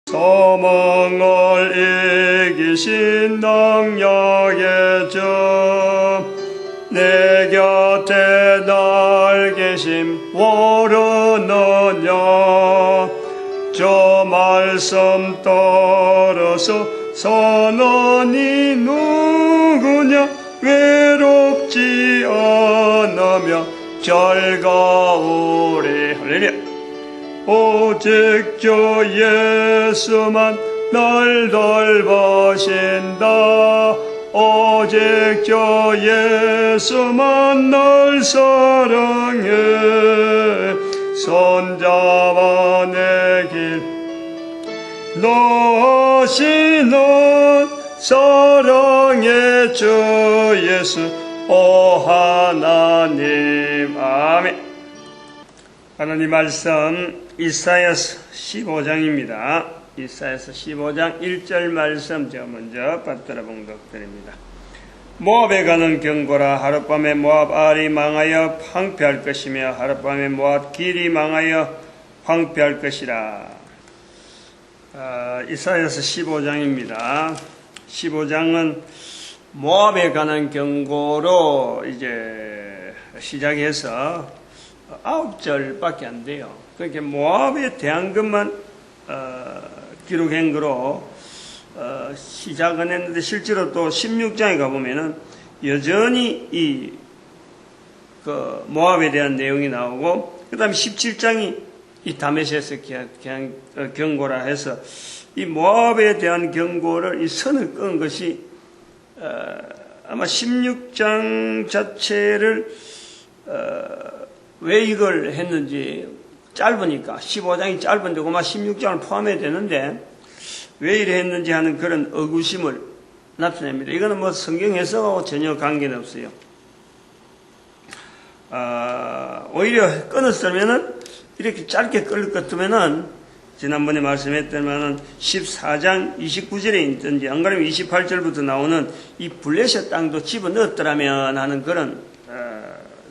소망을 이기신 능력의 주, 내 곁에 날 계심 모르느냐. 저 말씀 따라서 사는 이 누구냐. 외롭지 않으며 즐거우리. 할렐루야. 오직 주 예수만 날 돌보신다. 오직 주 예수만 날 사랑해. 손잡아 내 길 놓으시는 사랑의 주 예수, 오 하나님. 아멘. 하나님 말씀 이사야서 15장입니다. 이사야서 15장 1절 말씀 저 먼저 받들어 봉독드립니다. 모압에 가는 경고라. 하룻밤에 모압 알이 망하여 황폐할 것이며 하룻밤에 모압 길이 망하여 황폐할 것이라. 이사야서 15장입니다. 15장은 모압에 관한 경고로 이제 시작해서 9절밖에 안 돼요. 그러니까 모압에 대한 것만 기록한 거로 시작은 했는데, 실제로 또 16장에 가보면은 여전히 그 모압에 대한 내용이 나오고, 그 다음에 17장이 이 다메섹에서 경고라 해서 이 모압에 대한 경고를 이 선을 끈 것이 아마 16장 자체를 왜 이걸 했는지, 짧으니까 15장이 짧은데 그만 16장을 포함해야 되는데 왜 이래 했는지 하는 그런 의구심을 나타냅니다. 이거는 뭐 성경 해석하고 전혀 관계는 없어요. 오히려 끊었으면은, 이렇게 짧게 끌 것 같으면은 지난번에 말씀했더니만은 14장 29절에 있든지 안 그러면 28절부터 나오는 이 블레셋 땅도 집어넣었더라면 하는 그런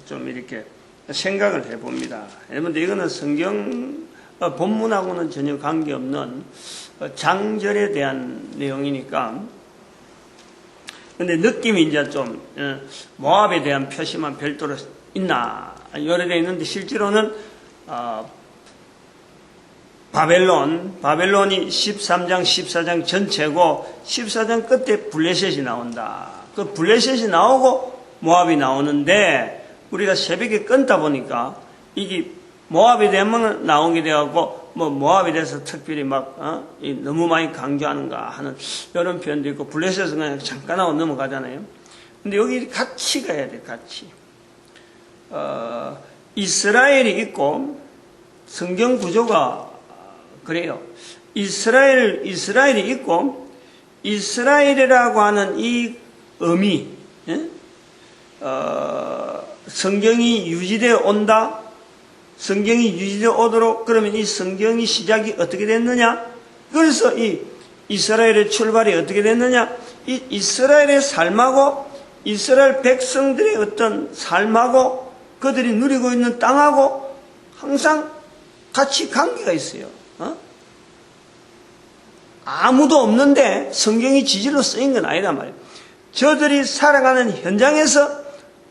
좀 이렇게 생각을 해봅니다. 여러분들, 이거는 성경 본문하고는 전혀 관계없는 장절에 대한 내용이니까. 근데 느낌이 이제 좀 모압에 대한 표시만 별도로 있나 여러 데 있는데, 실제로는 바벨론이 13장 14장 전체고 14장 끝에 블레셋이 나온다. 그 블레셋이 나오고 모압이 나오는데, 우리가 새벽에 끊다 보니까 이게 모압에 대한 나오게 되어갖고 뭐 모압에 대해서 특별히 너무 많이 강조하는가 하는 이런 표현도 있고, 블레셋은 그냥 잠깐 하고 넘어가잖아요. 근데 여기 같이 가야 돼, 같이. 이스라엘이 있고, 성경 구조가 그래요. 이스라엘이 있고, 이스라엘이라고 하는 이 의미, 성경이 유지되어 온다. 성경이 유지되어 오도록, 그러면 이 성경이 시작이 어떻게 됐느냐? 그래서 이 이스라엘의 출발이 어떻게 됐느냐? 이 이스라엘의 삶하고 이스라엘 백성들의 어떤 삶하고 그들이 누리고 있는 땅하고 항상 같이 관계가 있어요. 아무도 없는데 성경이 지질로 쓰인 건 아니란 말이에요. 저들이 살아가는 현장에서,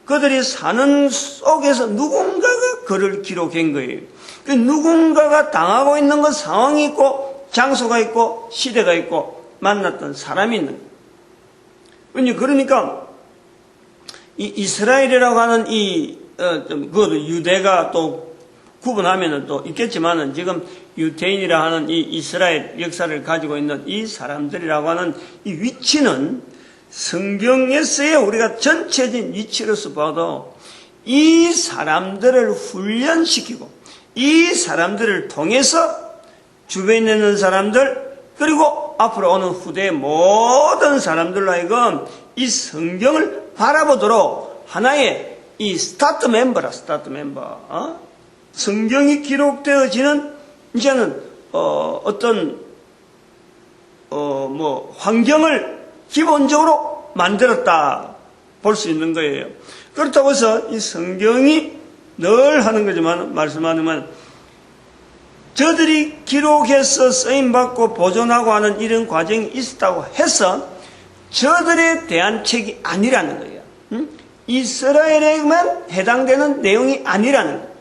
그들이 사는 속에서 누군가가 그를 기록한 거예요. 그 누군가가 당하고 있는 건 상황이 있고, 장소가 있고, 시대가 있고, 만났던 사람이 있는 거예요. 그러니까 이 이스라엘이라고 하는 그 유대가 또 구분하면은 또 있겠지만은, 지금 유대인이라 하는 이 이스라엘 역사를 가지고 있는 이 사람들이라고 하는 이 위치는 성경에서의 우리가 전체적인 위치로서 봐도 이 사람들을 훈련시키고, 이 사람들을 통해서 주변에 있는 사람들, 그리고 앞으로 오는 후대의 모든 사람들로 하여금 이 성경을 바라보도록 하나의 이 스타트 멤버. 성경이 기록되어지는 이제는 어떤 환경을 기본적으로 만들었다 볼 수 있는 거예요. 그렇다고 해서 이 성경이 늘 하는 거지만, 말씀하지만 저들이 기록해서 쓰임받고 보존하고 하는 이런 과정이 있었다고 해서 저들에 대한 책이 아니라는 거예요. 이스라엘에만 해당되는 내용이 아니라는 거예요.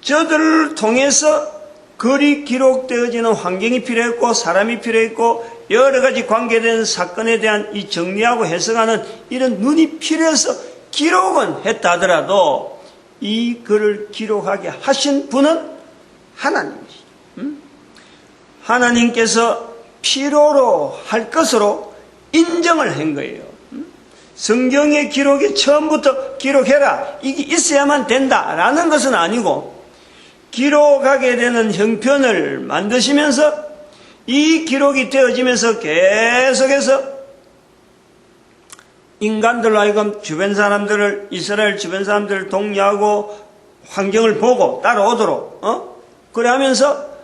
저들을 통해서 글이 기록되어지는 환경이 필요했고 사람이 필요했고 여러 가지 관계된 사건에 대한 이 정리하고 해석하는 이런 눈이 필요해서 기록은 했다 하더라도 이 글을 기록하게 하신 분은 하나님이시죠. 하나님께서 필요로 할 것으로 인정을 한 거예요. 성경의 기록이 처음부터 기록해라, 이게 있어야만 된다라는 것은 아니고 기록하게 되는 형편을 만드시면서 이 기록이 되어지면서 계속해서 인간들로 하여금 주변 사람들을, 이스라엘 주변 사람들을 독려하고 환경을 보고 따라오도록 그래 하면서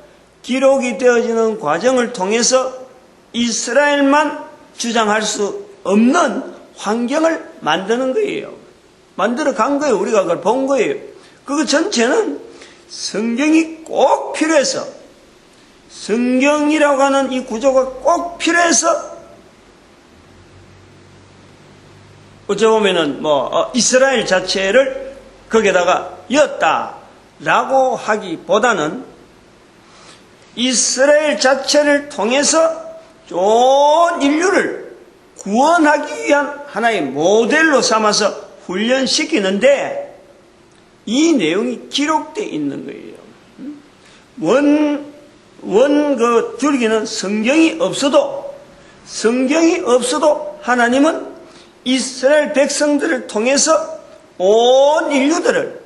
기록이 되어지는 과정을 통해서 이스라엘만 주장할 수 없는 환경을 만드는 거예요. 만들어 간 거예요. 우리가 그걸 본 거예요. 그거 전체는 성경이 꼭 필요해서, 성경이라고 하는 이 구조가 꼭 필요해서 어찌 보면은 이스라엘 자체를 거기에다가 였다라고 하기보다는 이스라엘 자체를 통해서 온 인류를 구원하기 위한 하나의 모델로 삼아서 훈련시키는데 이 내용이 기록되어 있는 거예요. 그 줄기는 성경이 없어도 하나님은 이스라엘 백성들을 통해서 온 인류들을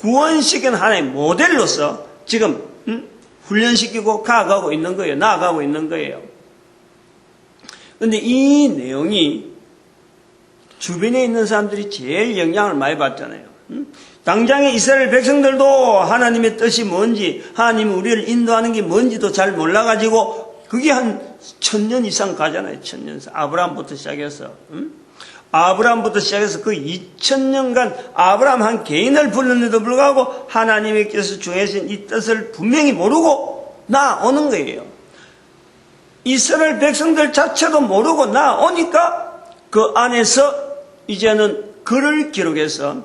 구원시키는 하나의 모델로서 지금 훈련시키고 가가고 있는 거예요. 나아가고 있는 거예요. 그런데 이 내용이 주변에 있는 사람들이 제일 영향을 많이 받잖아요. 당장의 이스라엘 백성들도 하나님의 뜻이 뭔지, 하나님이 우리를 인도하는 게 뭔지도 잘 몰라가지고 그게 한 1000년 이상 가잖아요. 1000년 이상. 아브라함부터 시작해서 아브라함부터 시작해서 그 2000년간 아브라함 한 개인을 불렀는데도 불구하고 하나님께서 정해진 이 뜻을 분명히 모르고 나오는 거예요. 이스라엘 백성들 자체도 모르고 나오니까 그 안에서 이제는 글을 기록해서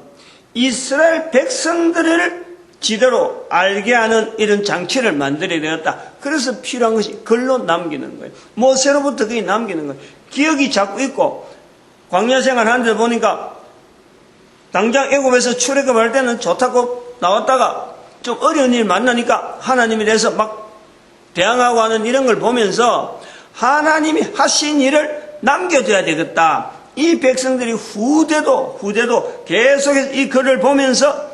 이스라엘 백성들을 지대로 알게 하는 이런 장치를 만들어야 되었다. 그래서 필요한 것이 글로 남기는 거예요. 모세로부터 그게 남기는 거예요. 기억이 자꾸 있고 광야 생활하는데 보니까 당장 애굽에서 출애굽할 때는 좋다고 나왔다가 좀 어려운 일 만나니까 하나님에 대해서 막 대항하고 하는 이런 걸 보면서 하나님이 하신 일을 남겨줘야 되겠다. 이 백성들이 후대도 계속해서 이 글을 보면서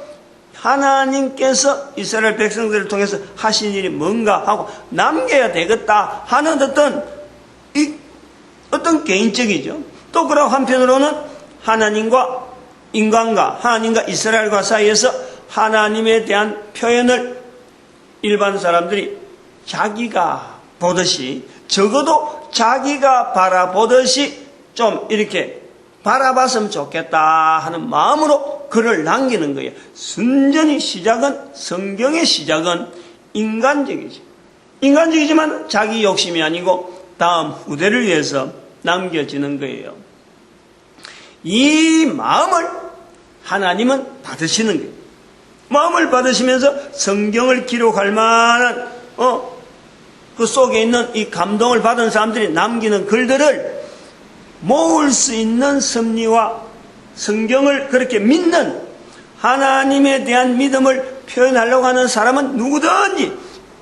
하나님께서 이스라엘 백성들을 통해서 하신 일이 뭔가 하고 남겨야 되겠다 하는 어떤 개인적이죠. 또 그런 한편으로는 하나님과 인간과 하나님과 이스라엘과 사이에서 하나님에 대한 표현을 일반 사람들이 자기가 보듯이, 적어도 자기가 바라보듯이 좀 이렇게 바라봤으면 좋겠다 하는 마음으로 글을 남기는 거예요. 순전히 성경의 시작은 인간적이지. 인간적이지만 자기 욕심이 아니고 다음 후대를 위해서 남겨지는 거예요. 이 마음을 하나님은 받으시는 거예요. 마음을 받으시면서 성경을 기록할 만한 그 속에 있는 이 감동을 받은 사람들이 남기는 글들을 모을 수 있는 섭리와 성경을 그렇게 믿는 하나님에 대한 믿음을 표현하려고 하는 사람은 누구든지,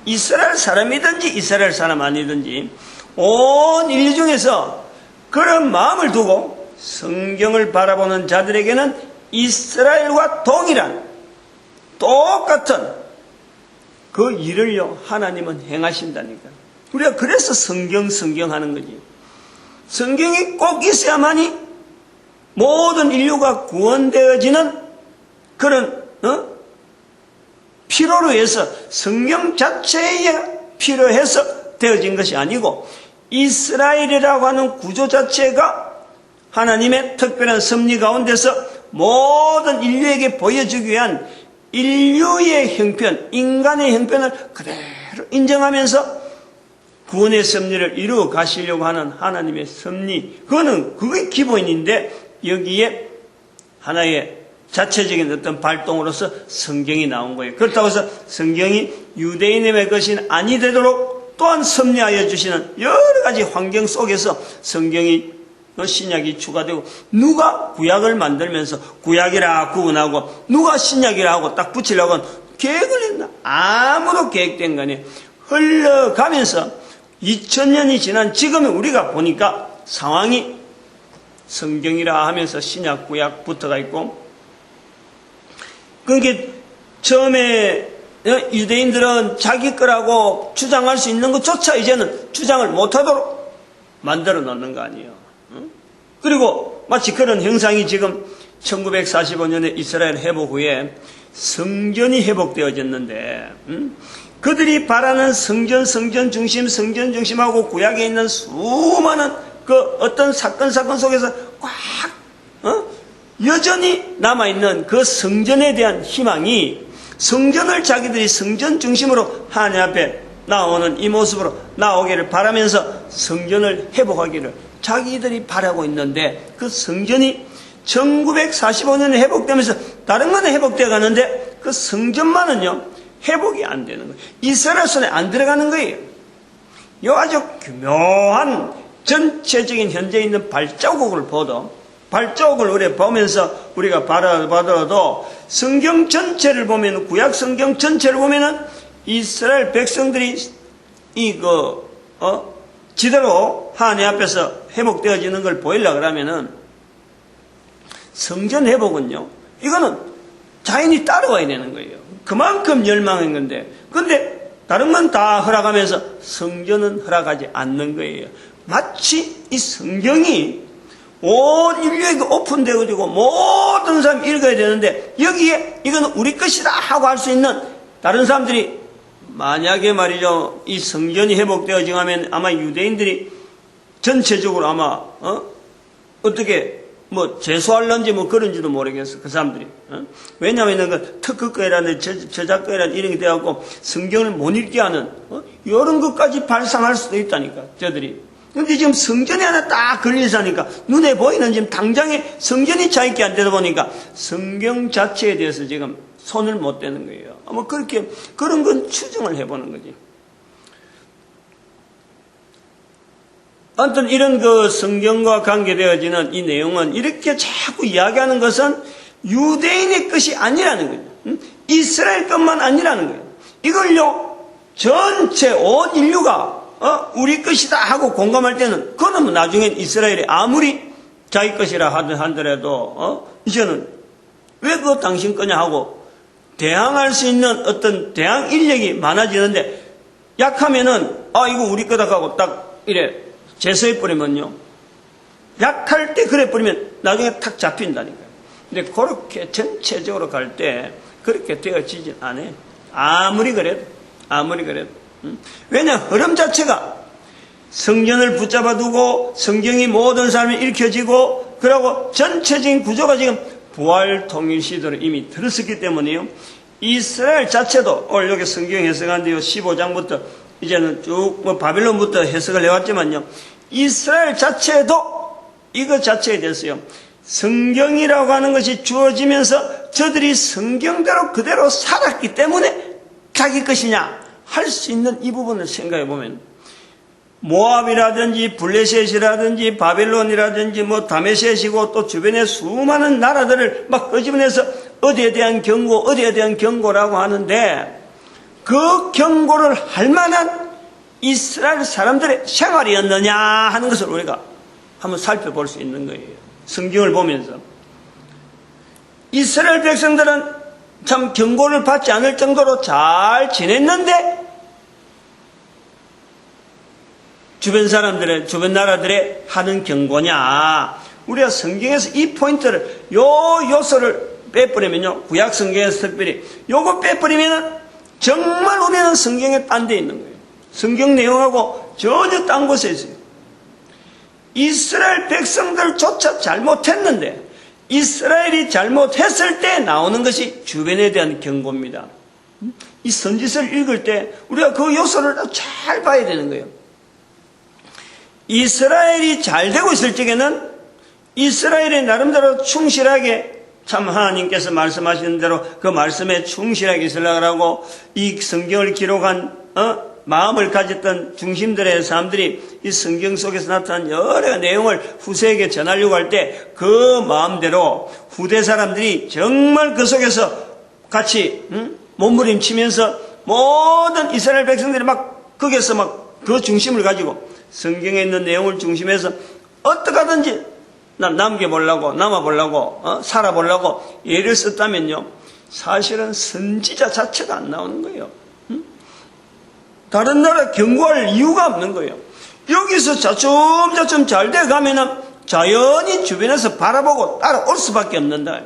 이스라엘 사람이든지 이스라엘 사람 아니든지 온 인류 중에서 그런 마음을 두고 성경을 바라보는 자들에게는 이스라엘과 동일한 똑같은 그 일을요 하나님은 행하신다니까. 우리가 그래서 성경 하는 거지. 성경이 꼭 있어야만이 모든 인류가 구원되어지는 그런 필요로 해서 성경 자체에 필요해서 되어진 것이 아니고 이스라엘이라고 하는 구조 자체가 하나님의 특별한 섭리 가운데서 모든 인류에게 보여주기 위한 인류의 형편, 인간의 형편을 그대로 인정하면서 구원의 섭리를 이루어 가시려고 하는 하나님의 섭리, 그게 기본인데 여기에 하나의 자체적인 어떤 발동으로서 성경이 나온 거예요. 그렇다고 해서 성경이 유대인의 것이 아니 되도록 또한 섭리하여 주시는 여러 가지 환경 속에서 성경이 신약이 추가되고, 누가 구약을 만들면서 구약이라 구분하고 누가 신약이라 하고 딱 붙이려고 계획을 했나? 아무도 계획된 거 아니에요. 흘러가면서 2000년이 지난 지금에 우리가 보니까 상황이 성경이라 하면서 신약 구약 붙어가 있고, 그게 처음에 유대인들은 자기 거라고 주장할 수 있는 것조차 이제는 주장을 못하도록 만들어 놓는 거 아니에요. 그리고 마치 그런 형상이 지금 1945년에 이스라엘 회복 후에 성전이 회복되어졌는데, 그들이 바라는 성전 중심하고 구약에 있는 수많은 그 어떤 사건 속에서 꽉 여전히 남아있는 그 성전에 대한 희망이, 성전을 자기들이 성전 중심으로 하나님 앞에 나오는 이 모습으로 나오기를 바라면서 성전을 회복하기를 자기들이 바라고 있는데, 그 성전이 1945년에 회복되면서 다른 건 회복되어 가는데 그 성전만은요 회복이 안 되는 거예요. 이스라엘 손에 안 들어가는 거예요. 이 아주 교묘한 전체적인 현재 있는 발자국을 우리 보면서 우리가 받아도 성경 전체를 보면, 구약 성경 전체를 보면은 이스라엘 백성들이 지대로 하나님 앞에서 회복되어지는 걸 보이려고 그러면은 성전 회복은요, 이거는 자연히 따라와야 되는 거예요. 그만큼 열망한 건데, 근데 다른 건 다 허락하면서 성전은 허락하지 않는 거예요. 마치 이 성경이 온 인류에게 오픈되어지고 모든 사람이 읽어야 되는데, 여기에 이건 우리 것이다 하고 할 수 있는 다른 사람들이, 만약에 말이죠, 이 성전이 회복되어지고 하면 아마 유대인들이 전체적으로 아마 어떻게 제소할런지 그런지도 모르겠어, 그 사람들이. 왜냐하면 그 특허거래라는 저작거래라는 이런 게 되어갖고 성경을 못 읽게 하는 이런 것까지 발상할 수도 있다니까, 저들이. 근데 지금 성전이 하나 딱 걸리사니까 눈에 보이는 지금 당장에 성전이 차 있게 안 되다 보니까 성경 자체에 대해서 지금 손을 못 대는 거예요. 아마 그런 건 추정을 해보는 거지. 아무튼 이런 그 성경과 관계되어지는 이 내용은 이렇게 자꾸 이야기하는 것은 유대인의 것이 아니라는 거예요. 이스라엘 것만 아니라는 거예요. 이걸요, 전체 온 인류가 우리 것이다 하고 공감할 때는, 그건 나중엔 이스라엘이 아무리 자기 것이라 하더라도 이제는 왜 그거 당신 거냐 하고 대항할 수 있는 어떤 대항 인력이 많아지는데, 약하면은 이거 우리 거다 하고 딱 이래 제서해 버리면요, 약할 때 그래 버리면 나중에 탁 잡힌다니까요. 근데 그렇게 전체적으로 갈 때 그렇게 되어지진 않아요. 아무리 그래도. 왜냐, 흐름 자체가 성전을 붙잡아 두고 성경이 모든 사람이 읽혀지고, 그러고 전체적인 구조가 지금 부활 통일 시대로 이미 들었었기 때문에요. 이스라엘 자체도 오늘 여기 성경 해석하는데요, 15장부터 이제는 쭉 바빌론부터 해석을 해왔지만요, 이스라엘 자체도 이것 자체에 대해서요, 성경이라고 하는 것이 주어지면서 저들이 성경대로 그대로 살았기 때문에 자기 것이냐 할 수 있는 이 부분을 생각해 보면, 모압이라든지 블레셋이라든지 바벨론이라든지 다메섹이고 또 주변의 수많은 나라들을 막 끄집어내서 어디에 대한 경고라고 하는데, 그 경고를 할 만한 이스라엘 사람들의 생활이었느냐 하는 것을 우리가 한번 살펴볼 수 있는 거예요. 성경을 보면서 이스라엘 백성들은 참 경고를 받지 않을 정도로 잘 지냈는데, 주변 나라들의 하는 경고냐? 우리가 성경에서 이 포인트를, 요소를 빼버리면요, 구약 성경에서 특별히 요거 빼버리면은 정말 우리는 성경에 딴 데 있는 거예요. 성경 내용하고 전혀 딴 곳에 있어요. 이스라엘 백성들조차 잘못했는데 이스라엘이 잘못했을 때 나오는 것이 주변에 대한 경고입니다. 이 선지서를 읽을 때 우리가 그 요소를 잘 봐야 되는 거예요. 이스라엘이 잘 되고 있을 적에는 이스라엘이 나름대로 충실하게 참 하나님께서 말씀하시는 대로 그 말씀에 충실하게 있으려고 이 성경을 기록한 마음을 가졌던 중심들의 사람들이 이 성경 속에서 나타난 여러 내용을 후세에게 전하려고 할 때 그 마음대로 후대 사람들이 정말 그 속에서 같이 몸부림치면서 모든 이스라엘 백성들이 막 거기에서 막 그 중심을 가지고 성경에 있는 내용을 중심해서 어떻게 하든지 남겨보려고 남아보려고 살아보려고 예를 썼다면요, 사실은 선지자 자체가 안 나오는 거예요. 다른 나라 경고할 이유가 없는 거예요. 여기서 자춤자춤 잘 돼가면은 자연히 주변에서 바라보고 따라올 수밖에 없는다.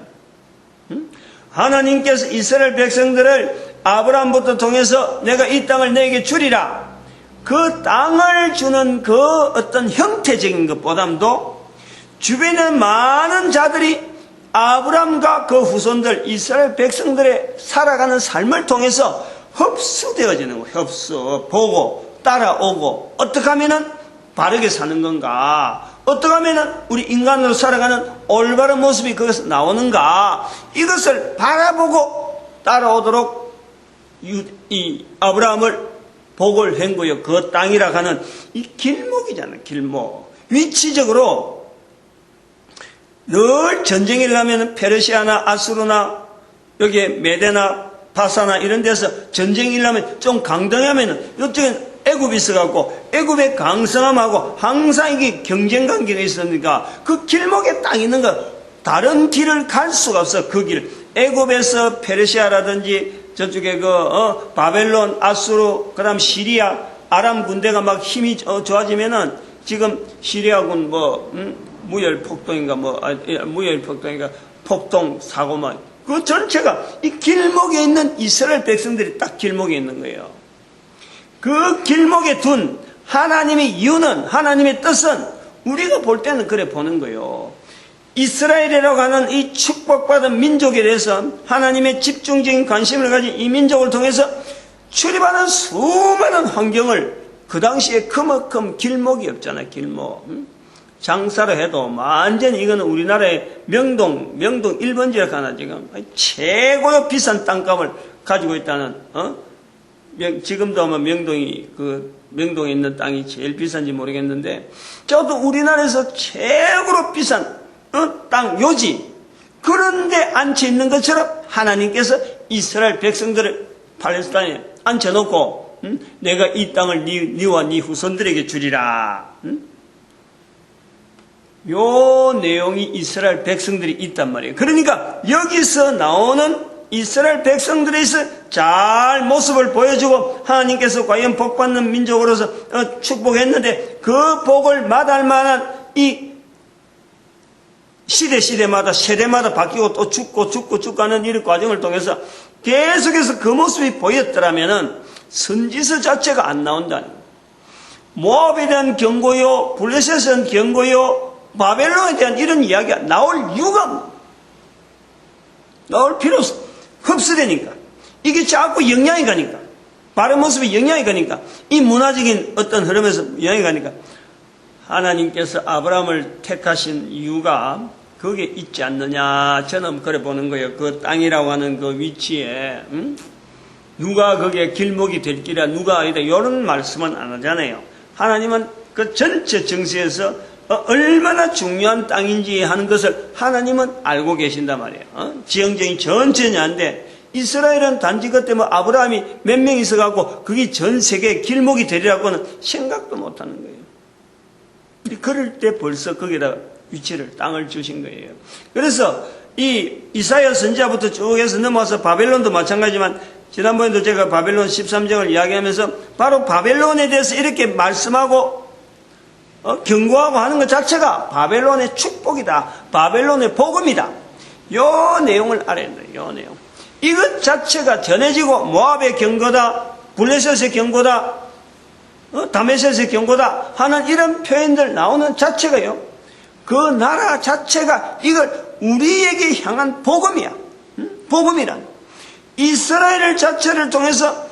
하나님께서 이스라엘 백성들을 아브라함부터 통해서 내가 이 땅을 내게 주리라, 그 땅을 주는 그 어떤 형태적인 것보다도 주변에 많은 자들이 아브라함과 그 후손들 이스라엘 백성들의 살아가는 삶을 통해서 흡수되어지는 거예요. 흡수, 보고 따라오고 어떻게 하면은 바르게 사는 건가, 어떻게 하면은 우리 인간으로 살아가는 올바른 모습이 거기서 나오는가, 이것을 바라보고 따라오도록 이 아브라함을 복을 한 거예요. 그 땅이라 하는 이 길목이잖아요. 길목. 위치적으로 늘 전쟁이 일어나면 페르시아나 아수르나 여기에 메데나 바사나 이런 데서 전쟁이 일어나면 좀 강등하면은 이쪽엔 애굽이 있어갖고 애굽의 강성함하고 항상 이게 경쟁 관계가 있으니까 그 길목에 딱 있는 거 다른 길을 갈 수가 없어. 그 길. 애굽에서 페르시아라든지 저쪽에 바벨론, 아수르, 그 다음 시리아, 아람 군대가 막 힘이 좋아지면은 지금 시리아군 무혈폭동인가 무혈폭동인가 폭동 사고만 그 전체가 이 길목에 있는 이스라엘 백성들이 딱 길목에 있는 거예요. 그 길목에 둔 하나님의 이유는, 하나님의 뜻은 우리가 볼 때는 그래 보는 거예요. 이스라엘이라고 하는 이 축복받은 민족에 대해서 하나님의 집중적인 관심을 가진 이 민족을 통해서 출입하는 수많은 환경을, 그 당시에 그만큼 길목이 없잖아요. 길목. 장사를 해도 완전히 이거는 우리나라의 명동 1번지라고 하나 지금 최고의 비싼 땅값을 가지고 있다는, 지금도 아마 명동에 있는 땅이 제일 비싼지 모르겠는데, 저도 우리나라에서 최고로 비싼 땅 요지, 그런데 앉혀 있는 것처럼 하나님께서 이스라엘 백성들을 팔레스타인에 앉혀놓고 내가 이 땅을 니와 니 후손들에게 주리라. 요 내용이 이스라엘 백성들이 있단 말이에요. 그러니까 여기서 나오는 이스라엘 백성들에서 잘 모습을 보여주고 하나님께서 과연 복받는 민족으로서 축복했는데 그 복을 맛할 만한 이 시대마다 세대마다 바뀌고 또 죽고 하는 이런 과정을 통해서 계속해서 그 모습이 보였더라면은 선지서 자체가 안 나온다는 거예요. 모압에 대한 경고요, 블레셋에 대한 경고요, 바벨론에 대한 이런 이야기가 나올 이유가 나올 필요 없어. 흡수되니까. 이게 자꾸 영향이 가니까. 바른 모습이 영향이 가니까. 이 문화적인 어떤 흐름에서 영향이 가니까. 하나님께서 아브라함을 택하신 이유가 거기에 있지 않느냐. 저는 그래 보는 거예요. 그 땅이라고 하는 그 위치에 누가 거기에 길목이 될 길이야, 누가 아니다, 이런 말씀은 안 하잖아요. 하나님은 그 전체 정세에서 얼마나 중요한 땅인지 하는 것을 하나님은 알고 계신단 말이에요. 지형적인 전체는 아닌데 이스라엘은 단지 그때 아브라함이 몇 명 있어갖고 그게 전 세계의 길목이 되리라고는 생각도 못하는 거예요. 그럴 때 벌써 거기다 위치를, 땅을 주신 거예요. 그래서 이 이사야 선지자부터 쭉 해서 넘어와서 바벨론도 마찬가지지만 지난번에도 제가 바벨론 13장을 이야기하면서 바로 바벨론에 대해서 이렇게 말씀하고 경고하고 하는 것 자체가 바벨론의 축복이다, 바벨론의 복음이다. 요 내용을 알아야 돼요. 요 내용. 이것 자체가 전해지고 모압의 경고다, 블레셋의 경고다, 다메섹의 경고다 하는 이런 표현들 나오는 자체가요, 그 나라 자체가 이걸 우리에게 향한 복음이야. 복음이란 이스라엘 자체를 통해서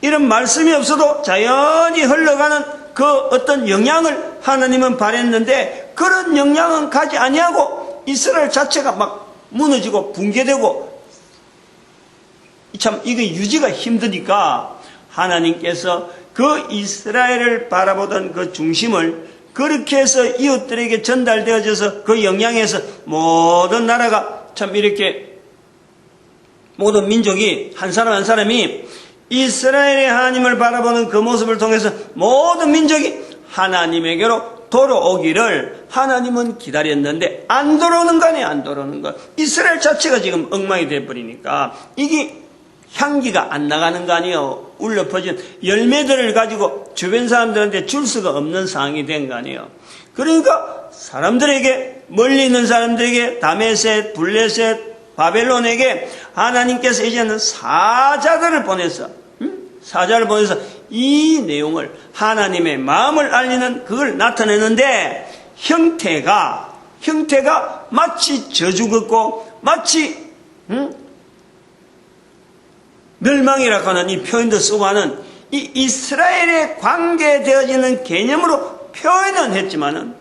이런 말씀이 없어도 자연히 흘러가는 그 어떤 영향을 하나님은 바랬는데, 그런 영향은 가지 아니하고 이스라엘 자체가 막 무너지고 붕괴되고 참 이게 유지가 힘드니까 하나님께서 그 이스라엘을 바라보던 그 중심을 그렇게 해서 이웃들에게 전달되어져서 그 영향에서 모든 나라가 참 이렇게 모든 민족이 한 사람 한 사람이 이스라엘의 하나님을 바라보는 그 모습을 통해서 모든 민족이 하나님에게로 돌아오기를 하나님은 기다렸는데 안 돌아오는 거 아니에요. 안 돌아오는 거. 이스라엘 자체가 지금 엉망이 돼버리니까 이게 향기가 안 나가는 거 아니에요. 울려 퍼진 열매들을 가지고 주변 사람들한테 줄 수가 없는 상황이 된 거 아니에요. 그러니까 사람들에게, 멀리 있는 사람들에게, 다메셋, 블레셋, 바벨론에게 하나님께서 이제는 사자들을 보내서 이 내용을, 하나님의 마음을 알리는 그걸 나타내는데, 형태가 마치 저주 같고 마치 멸망이라고 하는 이 표현도 쓰고 하는 이 이스라엘에 관계되어지는 개념으로 표현했지만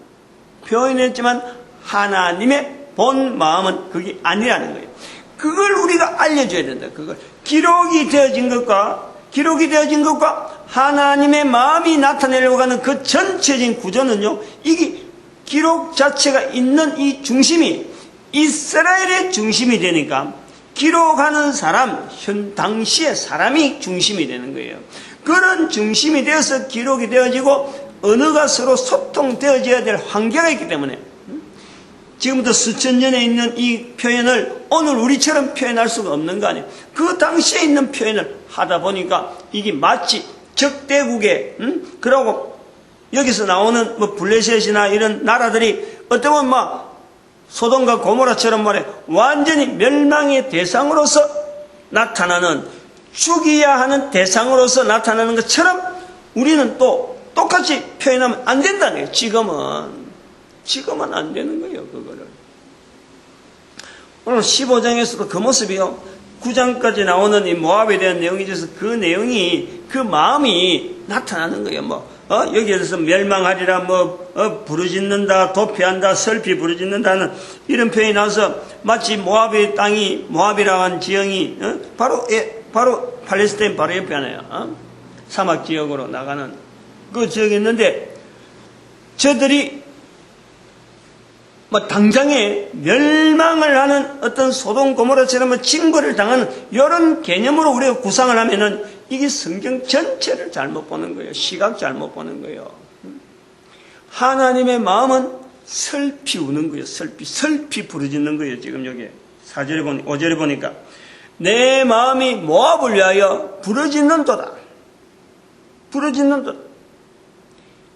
하나님의 본 마음은 그게 아니라는 거예요. 그걸 우리가 알려줘야 된다. 그걸 기록이 되어진 것과 하나님의 마음이 나타내려고 하는 그 전체적인 구조는요, 이게 기록 자체가 있는 이 중심이 이스라엘의 중심이 되니까 기록하는 사람, 당시의 사람이 중심이 되는 거예요. 그런 중심이 되어서 기록이 되어지고 언어가 서로 소통되어져야 될 환경이 있기 때문에 지금부터 수천 년에 있는 이 표현을 오늘 우리처럼 표현할 수가 없는 거 아니에요. 그 당시에 있는 표현을 하다 보니까 이게 마치 적대국의 그러고 여기서 나오는 뭐 블레셋이나 이런 나라들이 어떻게 보면 막 소돔과 고모라처럼 완전히 멸망의 대상으로서 나타나는, 죽여야 하는 대상으로서 나타나는 것처럼 우리는 또 똑같이 표현하면 안 된다는 거예요. 지금은 안 되는 거예요. 그거를 오늘 15장에서도 그 모습이요, 9장까지 나오는 이 모압에 대한 내용이 있어서 그 내용이, 그 마음이 나타나는 거예요. 여기에서 멸망하리라, 부르짖는다, 도피한다, 설피 부르짖는다는 이런 표현이 나와서 마치 모압의 땅이, 모압이라고 하는 지형이, 바로 팔레스타인 바로 옆에 하나요. 사막 지역으로 나가는 그 지역이 있는데, 저들이 당장에 멸망을 하는 어떤 소돔 고모라처럼 징벌을 당하는 이런 개념으로 우리가 구상을 하면은 이게 성경 전체를 잘못 보는 거예요. 시각 잘못 보는 거예요. 하나님의 마음은 슬피 우는 거예요. 슬피 부르짖는 거예요. 지금 여기 5절에 보니까 내 마음이 모압을 위하여 부르짖는도다.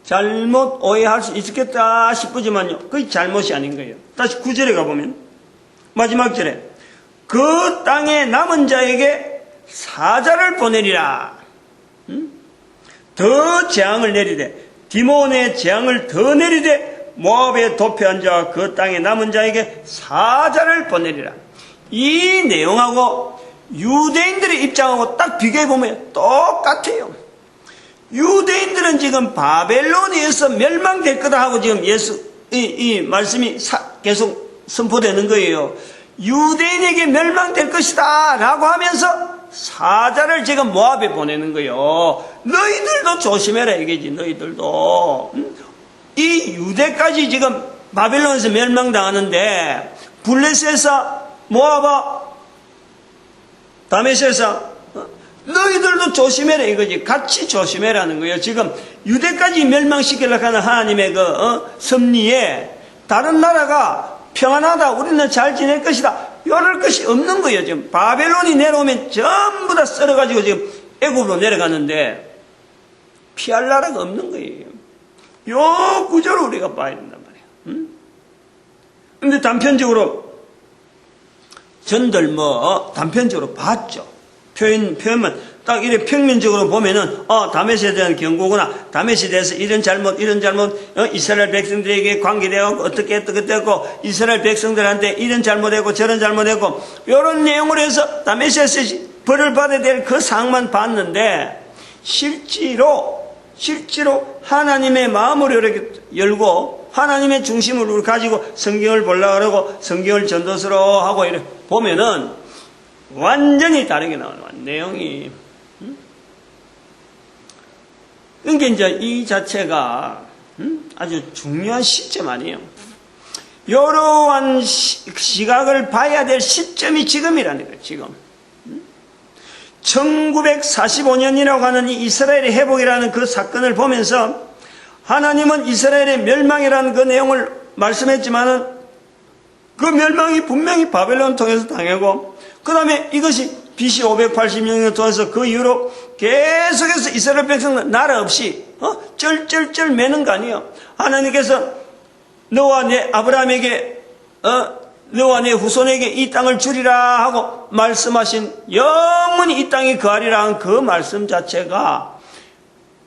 잘못 오해할 수 있겠다 싶으지만요, 그게 잘못이 아닌 거예요. 다시 9절에 가보면, 마지막 절에 그 땅의 남은 자에게 사자를 보내리라. 더 재앙을 내리되, 디몬의 재앙을 더 내리되, 모압에 도피한 자와 그 땅의 남은 자에게 사자를 보내리라. 이 내용하고 유대인들의 입장하고 딱 비교해보면 똑같아요. 유대인들은 지금 바벨론에 의해서 멸망될 거다 하고 지금 이 말씀이 계속 선포되는 거예요. 유대인에게 멸망될 것이다 라고 하면서 사자를 지금 모압에 보내는 거예요. 너희들도 조심해라 이게지. 너희들도 이 유대까지 지금 바벨론에서 멸망당하는데, 블레셋에서 모압아 다메섹에서 너희들도 조심해라 이거지. 같이 조심해라는 거예요. 지금 유대까지 멸망시키려고 하는 하나님의 섭리에 다른 나라가 평안하다, 우리는 잘 지낼 것이다, 이럴 것이 없는 거예요. 지금 바벨론이 내려오면 전부 다 썰어가지고 지금 애굽으로 내려가는데 피할 나라가 없는 거예요. 요 구조를 우리가 봐야 된단 말이에요. 근데 단편적으로 전들 단편적으로 봤죠. 표현만 딱 이래 평면적으로 보면은, 다메섹에 대한 경고구나. 다메섹에 대해서 이런 잘못, 이스라엘 백성들에게 관계되고, 어떻게 됐고, 이스라엘 백성들한테 이런 잘못했고, 저런 잘못했고, 이런 내용으로 해서 다메섹에서 벌을 받아야 될 그 상황만 봤는데, 실제로 하나님의 마음을 이렇게 열고, 하나님의 중심을 가지고 성경을 보려고 그러고, 성경을 전도서로 하고 이렇게 보면은, 완전히 다르게 나와요, 내용이. 그러니까 이제 이 자체가 아주 중요한 시점 아니에요. 이러한 시각을 봐야 될 시점이 지금이라는 거예요. 지금 1945년이라고 하는 이 이스라엘의 회복이라는 그 사건을 보면서 하나님은 이스라엘의 멸망이라는 그 내용을 말씀했지만은 그 멸망이 분명히 바벨론 통해서 당하고, 그 다음에 이것이 BC 580년을 통해서 그 이후로 계속해서 이스라엘 백성은 나라 없이 쩔쩔쩔 매는 거 아니에요. 하나님께서 너와 내 아브라함에게 너와 내 후손에게 이 땅을 주리라 하고 말씀하신 영원히 이 땅에 거하리라 한 그 말씀 자체가,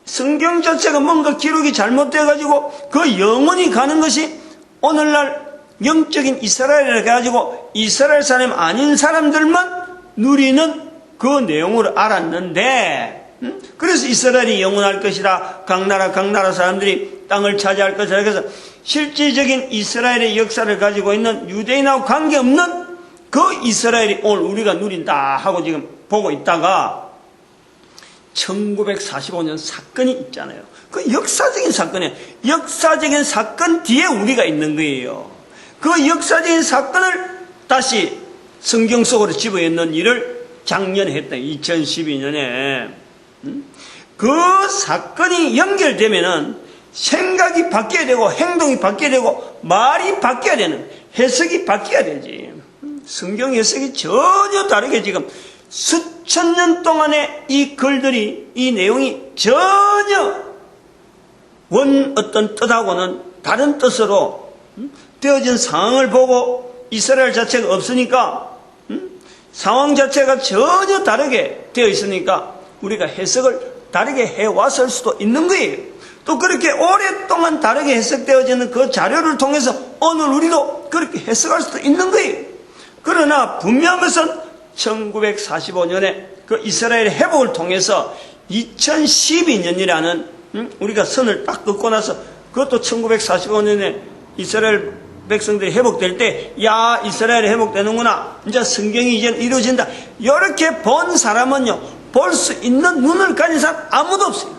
성경 자체가 뭔가 기록이 잘못돼가지고 그 영원히 가는 것이 오늘날 영적인 이스라엘을 해가지고 이스라엘 사람 아닌 사람들만 누리는 그 내용을 알았는데, 그래서 이스라엘이 영원할 것이라, 각 나라 사람들이 땅을 차지할 것이라. 그래서 실질적인 이스라엘의 역사를 가지고 있는 유대인하고 관계없는 그 이스라엘이 오늘 우리가 누린다 하고 지금 보고 있다가 1945년 사건이 있잖아요. 그 역사적인 사건이에요. 역사적인 사건 뒤에 우리가 있는 거예요. 그 역사적인 사건을 다시 성경 속으로 집어넣는 일을 작년에 했다. 2012년에. 그 사건이 연결되면은 생각이 바뀌어야 되고, 행동이 바뀌어야 되고, 말이 바뀌어야 되는, 해석이 바뀌어야 되지. 성경 해석이 전혀 다르게 지금 수천 년 동안의 이 글들이, 이 내용이 전혀 어떤 뜻하고는 다른 뜻으로 되어진 상황을 보고 이스라엘 자체가 없으니까, 상황 자체가 전혀 다르게 되어 있으니까 우리가 해석을 다르게 해왔을 수도 있는 거예요. 또 그렇게 오랫동안 다르게 해석되어지는 그 자료를 통해서 오늘 우리도 그렇게 해석할 수도 있는 거예요. 그러나 분명한 것은 1945년에 그 이스라엘의 회복을 통해서 2012년이라는 우리가 선을 딱 긋고 나서, 그것도 1945년에 이스라엘 백성들이 회복될 때, 야, 이스라엘이 회복되는구나, 이제 성경이 이제 이루어진다, 이렇게 본 사람은요, 볼 수 있는 눈을 가진 사람 아무도 없어요.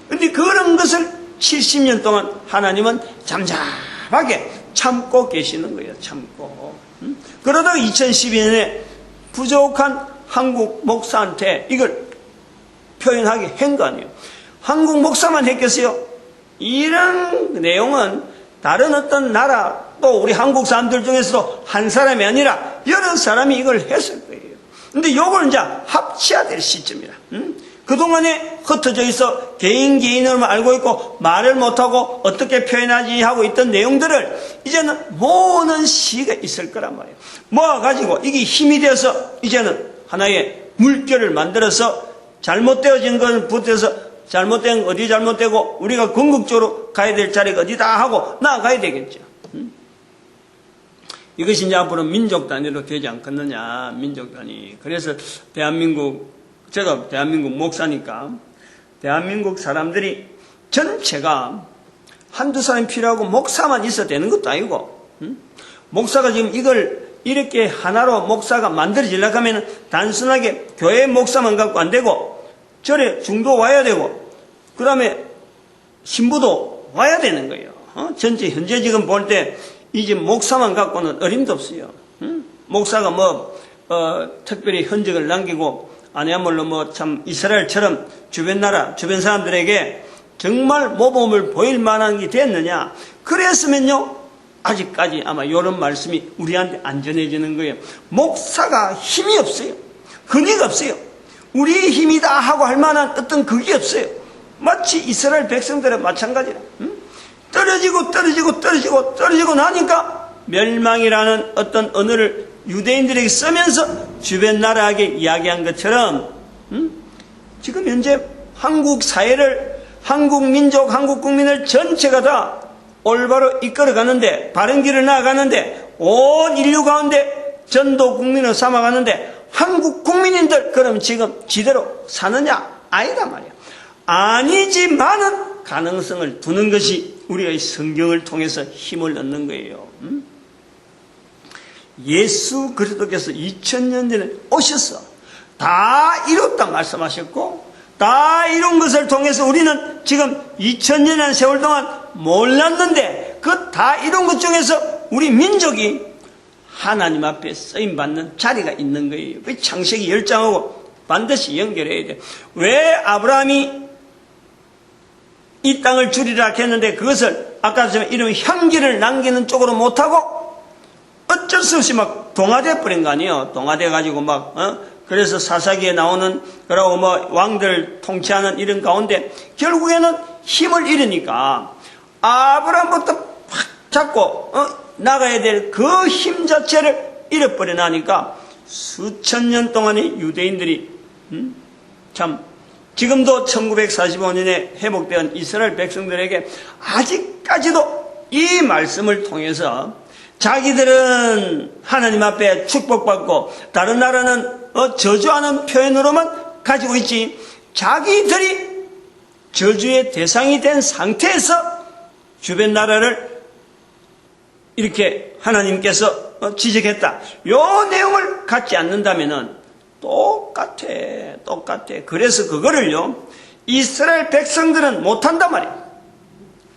근데 그런 것을 70년 동안 하나님은 잠잠하게 참고 계시는 거예요. 참고. 그러다가 2012년에 부족한 한국 목사한테 이걸 표현하게 한 거 아니에요. 한국 목사만 했겠어요? 이런 내용은 다른 어떤 나라, 또 우리 한국 사람들 중에서도 한 사람이 아니라 여러 사람이 이걸 했을 거예요. 근데 이걸 이제 합쳐야 될 시점이라. 그동안에 흩어져 있어 개인으로만 알고 있고 말을 못하고 어떻게 표현하지 하고 있던 내용들을 이제는 모으는 시기가 있을 거란 말이에요. 모아가지고 이게 힘이 되어서 이제는 하나의 물결을 만들어서 잘못되어진 건 붙여서 잘못된 어디 잘못되고 우리가 궁극적으로 가야 될 자리가 어디다 하고 나아가야 되겠죠. 이것이 이제 앞으로 민족 단위로 되지 않겠느냐, 민족 단위. 그래서 제가 대한민국 목사니까 대한민국 사람들이 전체가 한두 사람이 필요하고 목사만 있어도 되는 것도 아니고, 목사가 지금 이걸 이렇게 하나로 목사가 만들어지려고 하면 단순하게 교회 목사만 갖고 안 되고 절에 중도 와야 되고 그 다음에 신부도 와야 되는 거예요. 전체 현재 지금 볼 때 이 집 목사만 갖고는 어림도 없어요. 목사가 특별히 흔적을 남기고 아니야말로 참 이스라엘처럼 주변 나라, 주변 사람들에게 정말 모범을 보일 만한 게 됐느냐. 그랬으면요, 아직까지 아마 이런 말씀이 우리한테 안 전해지는 거예요. 목사가 힘이 없어요. 근위가 없어요. 우리의 힘이다 하고 할 만한 어떤 그게 없어요. 마치 이스라엘 백성들은 마찬가지라. 떨어지고 나니까 멸망이라는 어떤 언어를 유대인들에게 쓰면서 주변 나라에게 이야기한 것처럼 지금 현재 한국 사회를, 한국 민족, 한국 국민을 전체가 다 올바로 이끌어가는데, 바른 길을 나아가는데, 온 인류 가운데 전도 국민을 삼아가는데, 한국 국민인들 그럼 지금 지대로 사느냐? 아니다 말이야. 아니지만은 가능성을 두는 것이 우리가 이 성경을 통해서 힘을 얻는 거예요. 예수 그리스도께서 2000년 전에 오셔서 다 이뤘다 말씀하셨고, 다 이룬 것을 통해서 우리는 지금 2000년이라는 세월 동안 몰랐는데, 그 다 이룬 것 중에서 우리 민족이 하나님 앞에 쓰임받는 자리가 있는 거예요. 그 창세기 10장하고 반드시 연결해야 돼요. 왜 아브라함이 이 땅을 주리라 했는데 그것을 아까 전에 이름 향기를 남기는 쪽으로 못하고 어쩔 수 없이 막 동화돼 버린 거 아니에요. 동화돼 가지고 막 그래서 사사기에 나오는 그러고 뭐 왕들 통치하는 이런 가운데 결국에는 힘을 잃으니까 아브라함부터 확 잡고 나가야 될 그 힘 자체를 잃어버려 나니까 수천 년 동안의 유대인들이 참 지금도 1945년에 회복된 이스라엘 백성들에게 아직까지도 이 말씀을 통해서 자기들은 하나님 앞에 축복받고 다른 나라는 저주하는 표현으로만 가지고 있지, 자기들이 저주의 대상이 된 상태에서 주변 나라를 이렇게 하나님께서 지적했다, 요 내용을 갖지 않는다면은 똑같아. 그래서 그거를요 이스라엘 백성들은 못한단 말이야.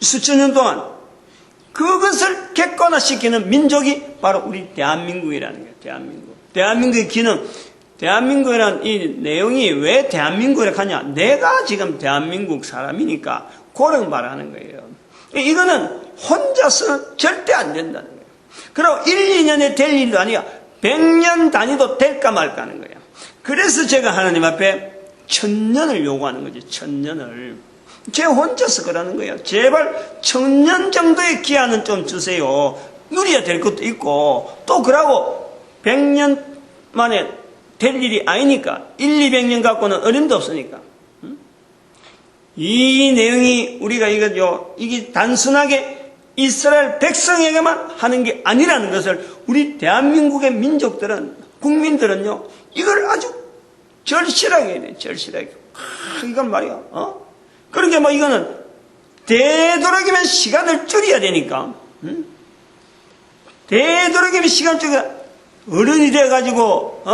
수천 년 동안 그것을 객관화시키는 민족이 바로 우리 대한민국이라는 거예요. 대한민국의 기능, 대한민국이라는 이 내용이 왜 대한민국이라고 하냐, 내가 지금 대한민국 사람이니까 그런 말하는 거예요. 이거는 혼자서는 절대 안 된다는 거예요. 그리고 1, 2년에 될 일도 아니야. 100년 단위도 될까 말까 하는 거야. 그래서 제가 하나님 앞에 1000년을 요구하는 거지. 1000년을. 제가 혼자서 그러는 거예요. 제발 1000년 정도의 기한은 좀 주세요. 누려야 될 것도 있고, 또 그러고 100년 만에 될 일이 아니니까 1, 200년 갖고는 어림도 없으니까. 이 내용이 우리가 이게 단순하게 이스라엘 백성에게만 하는 게 아니라는 것을 우리 대한민국의 민족들은, 국민들은요 이걸 아주 절실하게 해야 돼. 절실하게. 이건 말이야. 그러니까 뭐 이거는 되도록이면 시간을 줄여야 되니까. 되도록이면 시간 줄여. 어른이 돼가지고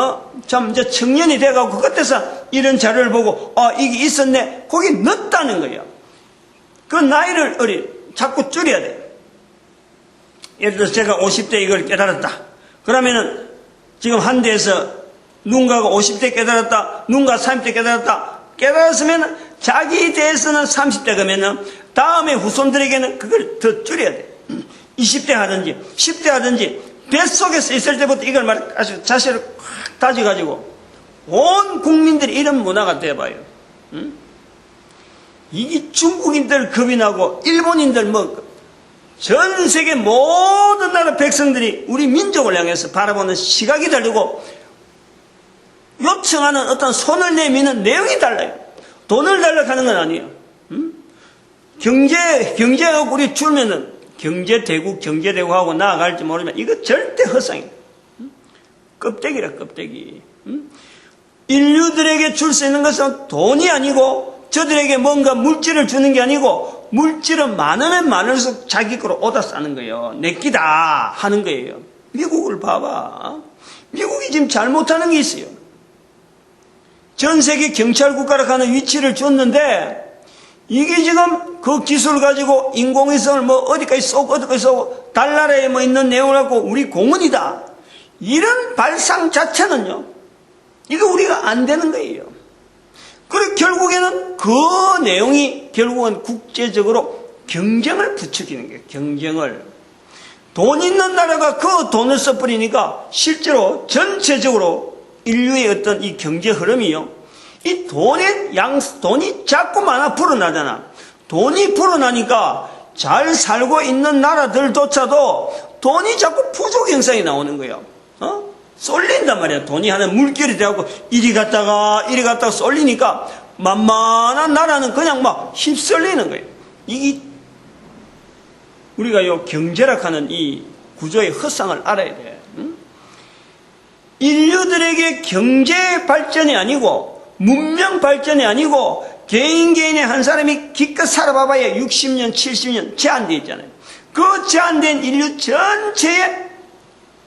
참 이제 청년이 돼가지고 그것에서 이런 자료를 보고 이게 있었네, 거기 넣었다는 거예요. 그 나이를 자꾸 줄여야 돼요. 예를 들어서 제가 50대 이걸 깨달았다. 그러면은 지금 한 대에서 누군가가 50대 깨달았다, 누군가 30대 깨달았다. 깨달았으면 자기 대해서는 30대 가면은 다음에 후손들에게는 그걸 더 줄여야 돼. 20대 하든지 10대 하든지 뱃속에서 있을 때부터 이걸 아주 자세를 확 다져가지고 온 국민들이 이런 문화가 돼봐요. 이게 중국인들 겁이 나고 일본인들 전 세계 모든 나라 백성들이 우리 민족을 향해서 바라보는 시각이 다르고 요청하는 어떤 손을 내미는 내용이 달라요. 돈을 달라고 하는 건 아니에요. 경제력 우리 줄면은 경제대국 하고 나아갈지 모르지만 이거 절대 허상이에요. 껍데기라 껍데기. 인류들에게 줄 수 있는 것은 돈이 아니고 저들에게 뭔가 물질을 주는 게 아니고 물질은 많으면 많을수록 자기 거로 얻어 싸는 거예요. 내끼다 하는 거예요. 미국을 봐봐. 미국이 지금 잘못하는 게 있어요. 전 세계 경찰 국가라고 하는 위치를 줬는데 이게 지금 그 기술 가지고 인공위성을 어디까지 쏘고 달나라에 있는 내용을 갖고 우리 공원이다. 이런 발상 자체는요, 이거 우리가 안 되는 거예요. 그리고 결국에는 그 내용이 결국은 국제적으로 경쟁을 부추기는 거예요. 경쟁을. 돈 있는 나라가 그 돈을 써버리니까 실제로 전체적으로 인류의 어떤 이 경제 흐름이요, 이 돈이 자꾸만 불어나잖아. 돈이 불어나니까 잘 살고 있는 나라들조차도 돈이 자꾸 부족 현상이 나오는 거예요. 쏠린단 말이야. 돈이 하는 물결이 돼갖고 이리 갔다가 쏠리니까 만만한 나라는 그냥 막 휩쓸리는 거예요. 이게 우리가 요 경제락하는 이 구조의 허상을 알아야 돼. 응? 인류들에게 경제 발전이 아니고 문명 발전이 아니고 개인의 한 사람이 기껏 살아봐봐야 60년, 70년 제한되어 있잖아요. 그 제한된 인류 전체의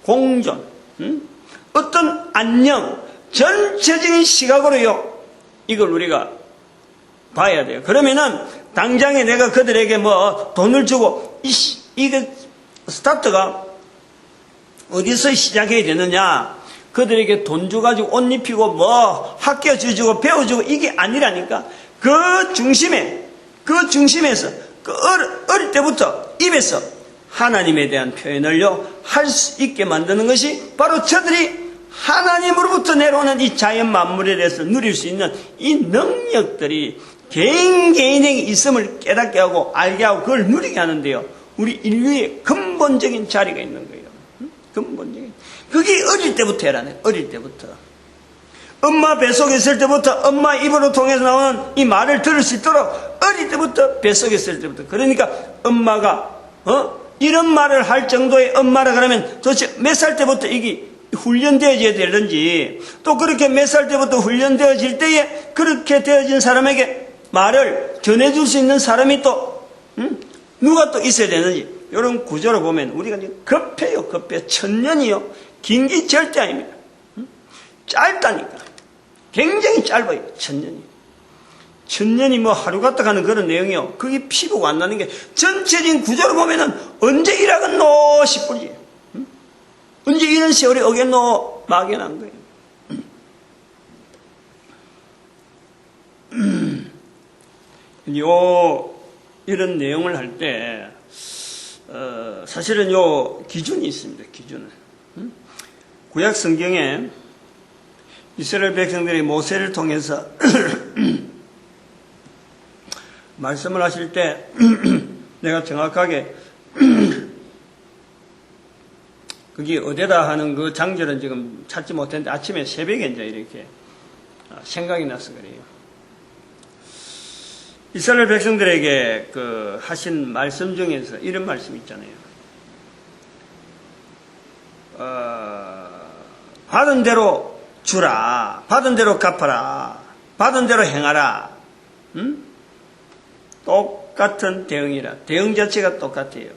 공존, 어떤 안녕, 전체적인 시각으로요, 이걸 우리가 봐야 돼요. 그러면은 당장에 내가 그들에게 뭐 돈을 주고 이게 스타트가 어디서 시작해야 되느냐? 그들에게 돈 줘가지고 옷 입히고 뭐 학교 주고 배워주고 이게 아니라니까. 그 중심에서 그 어릴 때부터 입에서 하나님에 대한 표현을요 할 수 있게 만드는 것이 바로 저들이 하나님으로부터 내려오는 이 자연 만물에 대해서 누릴 수 있는 이 능력들이 개인에게 있음을 깨닫게 하고 알게 하고 그걸 누리게 하는데요. 우리 인류의 근본적인 자리가 있는 거예요. 근본적인. 그게 어릴 때부터 해라네. 어릴 때부터. 엄마 뱃속에 있을 때부터 엄마 입으로 통해서 나오는 이 말을 들을 수 있도록 어릴 때부터 뱃속에 있을 때부터. 그러니까 엄마가 이런 말을 할 정도의 엄마라 그러면 도대체 몇 살 때부터 이게 훈련되어져야 되는지, 또 그렇게 몇 살 때부터 훈련되어질 때에 그렇게 되어진 사람에게 말을 전해줄 수 있는 사람이 또 누가 또 있어야 되는지, 이런 구조로 보면 우리가 급해요. 급해. 1000년이요 긴 게 절대 아닙니다. 짧다니까. 굉장히 짧아요. 1000년이. 1000년이 뭐 하루 갔다 가는 그런 내용이요. 그게 피부가 안 나는 게 전체적인 구조로 보면은 언제 일하겠노 싶을지. 언제 이런 세월이 오겠노 막연한 거예요. 이런 내용을 할 때 사실은 기준이 있습니다. 기준은 구약 성경에 이스라엘 백성들이 모세를 통해서 말씀을 하실 때 내가 정확하게 그게 어디다 하는 그 장절은 지금 찾지 못했는데 아침에 새벽에 이제 이렇게 생각이 나서 그래요. 이스라엘 백성들에게 그 하신 말씀 중에서 이런 말씀 있잖아요. 받은 대로 주라. 받은 대로 갚아라. 받은 대로 행하라. 똑같은 대응이라. 대응 자체가 똑같아요.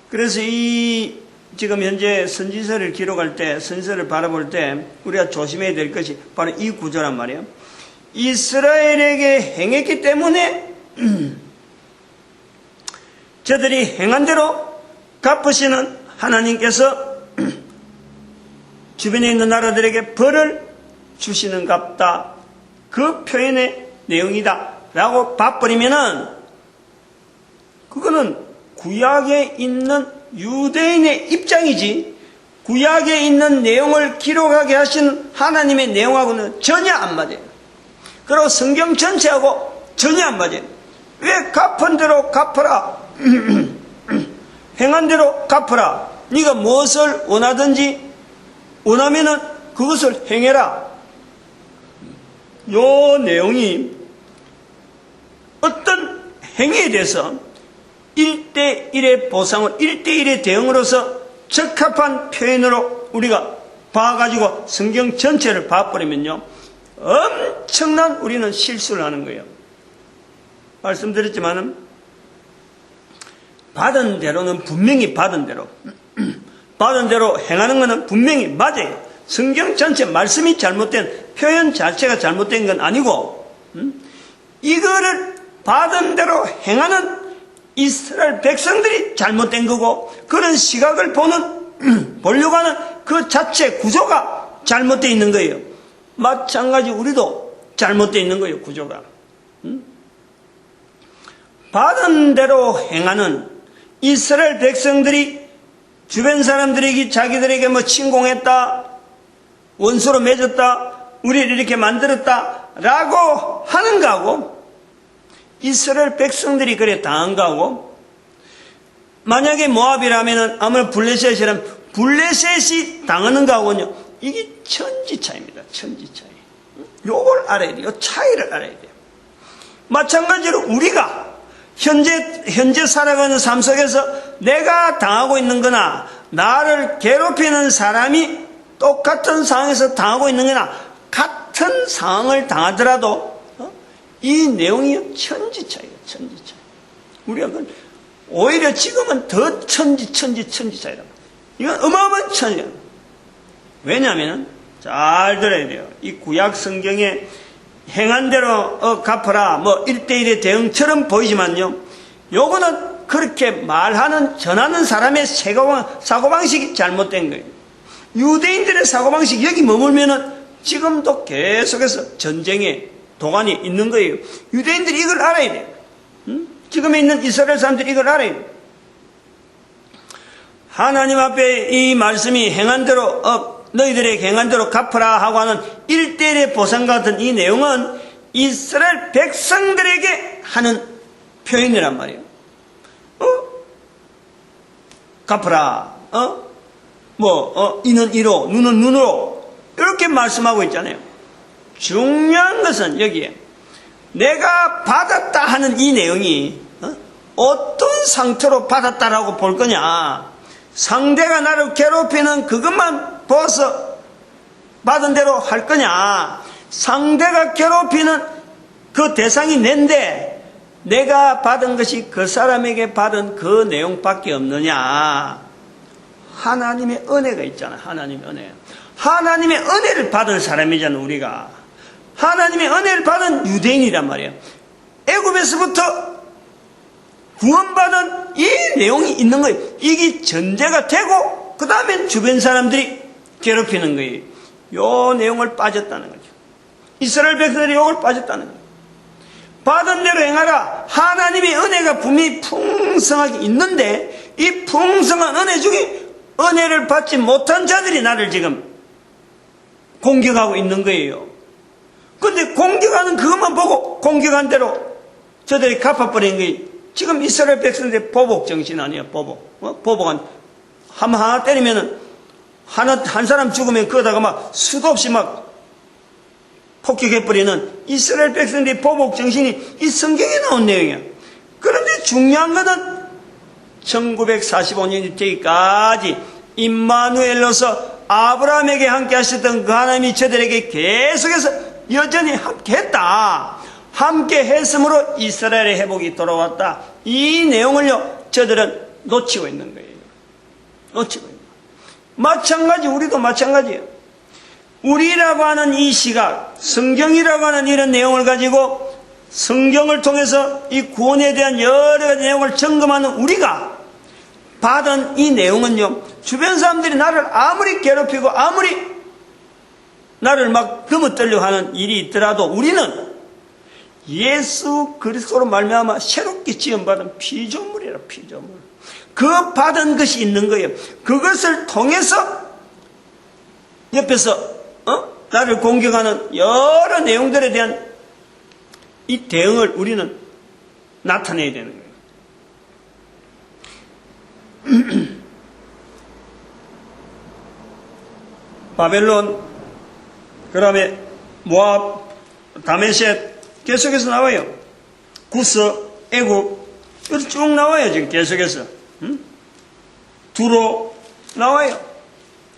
그래서 지금 현재 선지서를 기록할 때, 선지서를 바라볼 때 우리가 조심해야 될 것이 바로 이 구조란 말이에요. 이스라엘에게 행했기 때문에 저들이 행한 대로 갚으시는 하나님께서 주변에 있는 나라들에게 벌을 주시는 갑다. 그 표현의 내용이다 라고 봐버리면은 그거는 구약에 있는 유대인의 입장이지 구약에 있는 내용을 기록하게 하신 하나님의 내용하고는 전혀 안 맞아요. 그리고 성경 전체하고 전혀 안 맞아요. 왜 갚은 대로 갚아라. 행한 대로 갚아라. 네가 무엇을 원하든지 원하면은 그것을 행해라. 요 내용이 어떤 행위에 대해서 1대1의 보상을 1대1의 대응으로서 적합한 표현으로 우리가 봐가지고 성경 전체를 봐버리면요 엄청난 우리는 실수를 하는 거예요. 말씀드렸지만은 받은 대로는 분명히 받은 대로 행하는 것은 분명히 맞아요. 성경 전체 말씀이 잘못된 표현 자체가 잘못된 건 아니고 이거를 받은 대로 행하는 이스라엘 백성들이 잘못된 거고 그런 시각을 보려고 하는 그 자체 구조가 잘못되어 있는 거예요. 마찬가지 우리도 잘못되어 있는 거예요. 구조가. 받은 대로 행하는 이스라엘 백성들이 주변 사람들에게 자기들에게 뭐 침공했다, 원수로 맺었다, 우리를 이렇게 만들었다 라고 하는 거하고 이스라엘 백성들이 그래 당한 거하고 만약에 모압이라면 아무래도 블레셋이라면 블레셋이 당하는 거하고는요 이게 천지 차이입니다. 천지 차이. 요걸 알아야 돼요. 차이를 알아야 돼요. 마찬가지로 우리가 현재 살아가는 삶 속에서 내가 당하고 있는 거나 나를 괴롭히는 사람이 똑같은 상황에서 당하고 있는 거나 같은 상황을 당하더라도 이 내용이 천지차이에요. 천지차이. 우리가 오히려 지금은 더 천지차이다. 이건 어마어마한 천지야. 왜냐하면 잘 들어야 돼요. 이 구약 성경에 행한 대로 갚아라 뭐 1대1의 대응처럼 보이지만요, 요거는 그렇게 말하는 전하는 사람의 사고방식이 잘못된 거예요. 유대인들의 사고방식이 여기 머물면은 지금도 계속해서 전쟁의 도가니 있는 거예요. 유대인들이 이걸 알아야 돼요. 지금에 있는 이스라엘 사람들이 이걸 알아야 돼요. 하나님 앞에 이 말씀이 행한 대로 너희들에게 행한 대로 갚아라 하고 하는 1대1의 보상 같은 이 내용은 이스라엘 백성들에게 하는 표현이란 말이에요. 갚아라. 이는 이로, 눈은 눈으로. 이렇게 말씀하고 있잖아요. 중요한 것은 여기에 내가 받았다 하는 이 내용이 어떤 상태로 받았다라고 볼 거냐. 상대가 나를 괴롭히는 그것만 보아서 받은 대로 할 거냐. 상대가 괴롭히는 그 대상이 낸데 내가 받은 것이 그 사람에게 받은 그 내용밖에 없느냐. 하나님의 은혜가 있잖아. 하나님의 은혜. 하나님의 은혜를 받은 사람이잖아. 우리가 하나님의 은혜를 받은 유대인이란 말이에요. 애굽에서부터 구원받은 이 내용이 있는 거예요. 이게 전제가 되고 그 다음에 주변 사람들이 괴롭히는 거예요. 요 내용을 빠졌다는 거죠. 이스라엘 백성들이 요걸 빠졌다는 거예요. 받은 대로 행하라. 하나님의 은혜가 분명히 풍성하게 있는데 이 풍성한 은혜 중에 은혜를 받지 못한 자들이 나를 지금 공격하고 있는 거예요. 그런데 공격하는 그것만 보고 공격한 대로 저들이 갚아버린 거예요. 지금 이스라엘 백성들의 보복 정신 아니에요. 보복은 하나 때리면은 한 사람 죽으면 그러다가 막 수도 없이 막 폭격해버리는 이스라엘 백성들의 보복 정신이 이 성경에 나온 내용이야. 그런데 중요한 것은 1945년 되기까지 임마누엘로서 아브라함에게 함께 하셨던 그 하나님이 저들에게 계속해서 여전히 함께 했다. 함께 했으므로 이스라엘의 회복이 돌아왔다. 이 내용을요, 저들은 놓치고 있는 거예요. 놓치고 있는 거예요. 마찬가지, 우리도 마찬가지예요. 우리라고 하는 이 시각, 성경이라고 하는 이런 내용을 가지고 성경을 통해서 이 구원에 대한 여러 가지 내용을 점검하는 우리가 받은 이 내용은요, 주변 사람들이 나를 아무리 괴롭히고 아무리 나를 막 금어뜨려 하는 일이 있더라도 우리는 예수 그리스도로 말미암아 새롭게 지음받은 피조물이라. 피조물. 그 받은 것이 있는 거예요. 그것을 통해서 옆에서 나를 공격하는 여러 내용들에 대한 이 대응을 우리는 나타내야 되는 거예요. 바벨론, 그 다음에 모압, 다메섹 계속해서 나와요. 구스, 애굽, 이렇게 쭉 나와요. 지금 계속해서. 두로 나와요.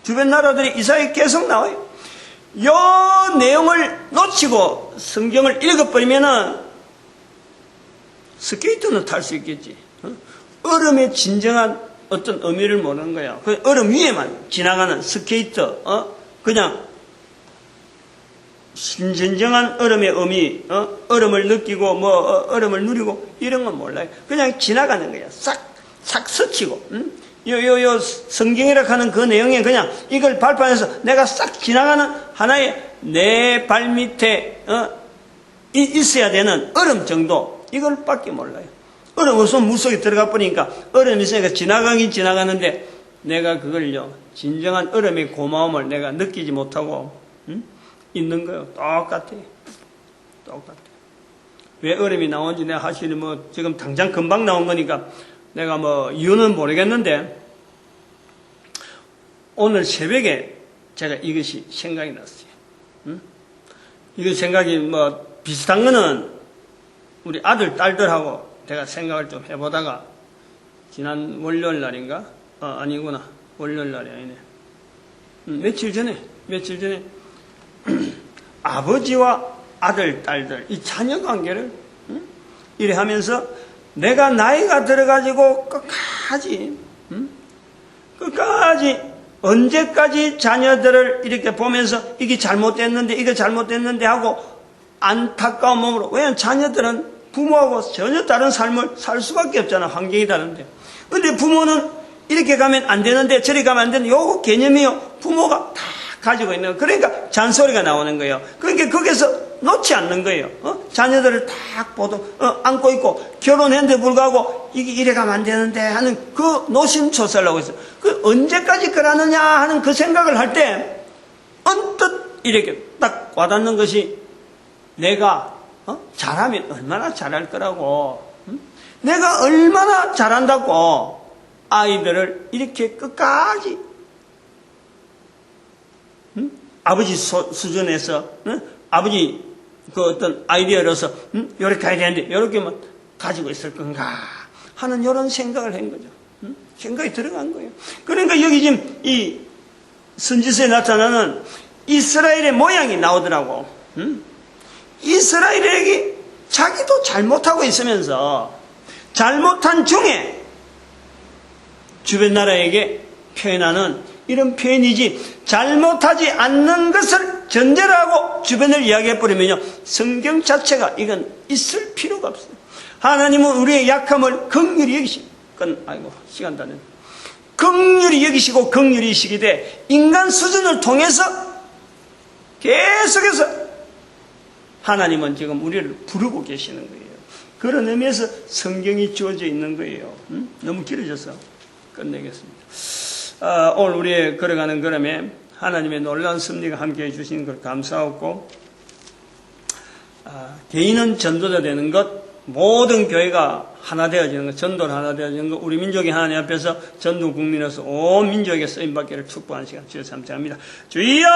주변 나라들이 이사에 계속 나와요. 이 내용을 놓치고 성경을 읽어버리면은 스케이트는 탈 수 있겠지. 얼음의 진정한 어떤 의미를 모르는 거야. 그 얼음 위에만 지나가는 스케이트, 그냥 진정한 얼음의 의미, 얼음을 느끼고 얼음을 누리고 이런 건 몰라요. 그냥 지나가는 거야. 싹 스치고. 요 성경이라 하는 그 내용에 그냥 이걸 발판해서 내가 싹 지나가는 하나의 내 발밑에 있어야 되는 얼음 정도, 이걸 밖에 몰라요. 얼음 없으면 물속에 들어가 버리니까 얼음이 있으니까 지나가긴 지나가는데 내가 그걸요, 진정한 얼음의 고마움을 내가 느끼지 못하고 있는 거예요. 똑같아요. 왜 얼음이 나온지 내가 사실 지금 당장 금방 나온 거니까 내가 이유는 모르겠는데 오늘 새벽에 제가 이것이 생각이 났어요. 이거 생각이 뭐 비슷한 거는 우리 아들, 딸들하고 제가 생각을 좀 해보다가 지난 월요일 날인가? 아니구나. 월요일 날이 아니네. 며칠 전에 아버지와 아들, 딸들, 이 자녀 관계를 이래 하면서 내가 나이가 들어가지고 끝까지 언제까지 자녀들을 이렇게 보면서 이게 잘못됐는데 이거 잘못됐는데 하고 안타까운 몸으로. 왜냐하면 자녀들은 부모하고 전혀 다른 삶을 살 수밖에 없잖아. 환경이 다른데. 근데 부모는 이렇게 가면 안 되는데 저리 가면 안 되는데 요거 개념이요. 부모가 다 가지고 있는 거예요. 그러니까 잔소리가 나오는 거예요. 그러니까 거기서 놓지 않는 거예요. 자녀들을 딱 안고 있고 결혼했는데 불구하고 이게 이래 가면 안 되는데 하는 그 노심초사를 하고 있어요. 그 언제까지 그러느냐 하는 그 생각을 할 때 언뜻 이렇게 딱 와닿는 것이 내가 잘하면 얼마나 잘할 거라고, 내가 얼마나 잘한다고 아이들을 이렇게 끝까지 아버지 수준에서 아버지 그 어떤 아이디어로서 이렇게 해야 되는데 이렇게만 가지고 있을 건가 하는 이런 생각을 한 거죠. 생각이 들어간 거예요. 그러니까 여기 지금 이 선지서에 나타나는 이스라엘의 모양이 나오더라고. 이스라엘에게 자기도 잘못하고 있으면서 잘못한 중에 주변 나라에게 표현하는 이런 표현이지, 잘못하지 않는 것을 전제로 하고 주변을 이야기해버리면요, 성경 자체가 이건 있을 필요가 없어요. 하나님은 우리의 약함을 긍휼히 여기시고, 시간 다 됐네. 긍휼히 여기시고 긍휼히 여기시기에 인간 수준을 통해서 계속해서 하나님은 지금 우리를 부르고 계시는 거예요. 그런 의미에서 성경이 주어져 있는 거예요. 너무 길어져서 끝내겠습니다. 오늘 우리의 걸어가는 걸음에 하나님의 놀라운 섭리가 함께해 주시는 걸 감사하고, 개인은 전도자 되는 것, 모든 교회가 하나 되어지는 것, 전도를 하나 되어지는 것, 우리 민족이 하나님 앞에서 전도 국민으로서 온 민족에게 쓰임받기를 축복하는 시간 주여 감사합니다. 주여!